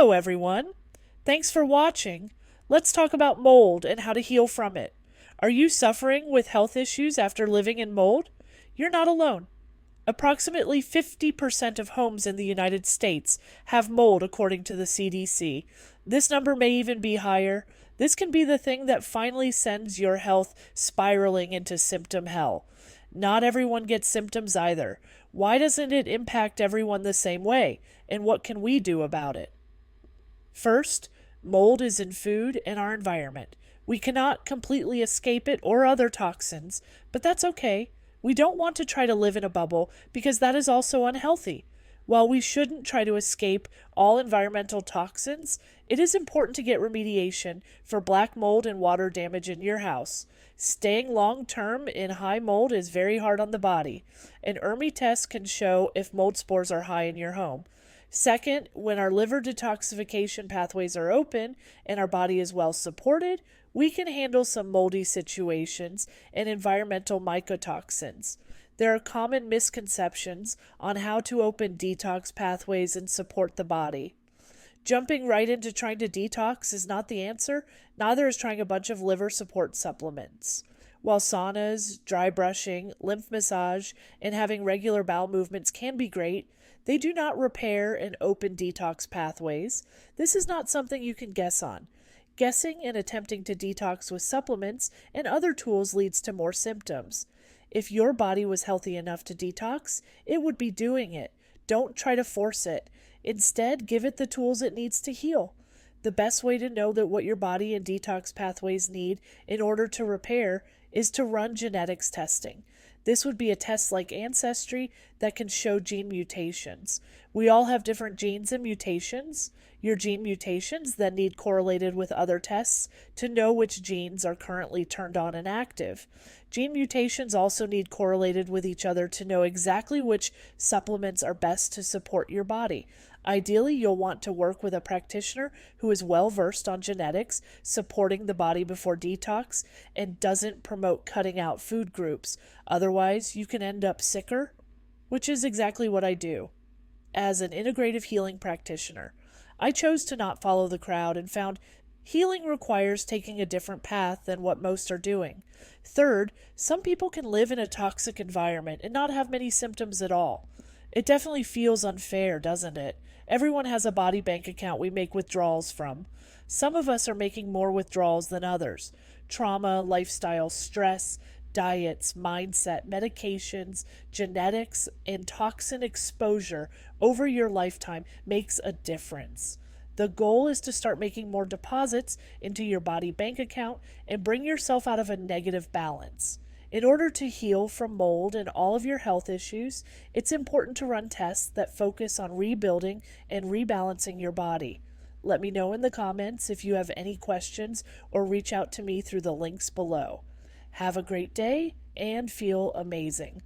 Hello, everyone. Thanks for watching. Let's talk about mold and how to heal from it. Are you suffering with health issues after living in mold? You're not alone. Approximately 50% of homes in the United States have mold, according to the CDC. This number may even be higher. This can be the thing that finally sends your health spiraling into symptom hell. Not everyone gets symptoms either. Why doesn't it impact everyone the same way? And what can we do about it? First, mold is in food and our environment. We cannot completely escape it or other toxins, but that's okay. We don't want to try to live in a bubble because that is also unhealthy. While we shouldn't try to escape all environmental toxins, it is important to get remediation for black mold and water damage in your house. Staying long term in high mold is very hard on the body. An ERMI test can show if mold spores are high in your home. Second, when our liver detoxification pathways are open and our body is well supported, we can handle some moldy situations and environmental mycotoxins. There are common misconceptions on how to open detox pathways and support the body. Jumping right into trying to detox is not the answer, neither is trying a bunch of liver support supplements. While saunas, dry brushing, lymph massage, and having regular bowel movements can be great, they do not repair and open detox pathways. This is not something you can guess on. Guessing and attempting to detox with supplements and other tools leads to more symptoms. If your body was healthy enough to detox, it would be doing it. Don't try to force it. Instead, give it the tools it needs to heal. The best way to know that what your body and detox pathways need in order to repair is to run genetics testing. This would be a test like Ancestry that can show gene mutations. We all have different genes and mutations. Your gene mutations then need correlated with other tests to know which genes are currently turned on and active. Gene mutations also need correlated with each other to know exactly which supplements are best to support your body. Ideally, you'll want to work with a practitioner who is well versed on genetics, supporting the body before detox, and doesn't promote cutting out food groups. Otherwise, you can end up sicker, which is exactly what I do. As an integrative healing practitioner, I chose to not follow the crowd and found healing requires taking a different path than what most are doing. Third, some people can live in a toxic environment and not have many symptoms at all. It definitely feels unfair, doesn't it? Everyone has a body bank account we make withdrawals from. Some of us are making more withdrawals than others. Trauma, lifestyle, stress, diets, mindset, medications, genetics, and toxin exposure over your lifetime makes a difference. The goal is to start making more deposits into your body bank account and bring yourself out of a negative balance. In order to heal from mold and all of your health issues, it's important to run tests that focus on rebuilding and rebalancing your body. Let me know in the comments if you have any questions or reach out to me through the links below. Have a great day and feel amazing.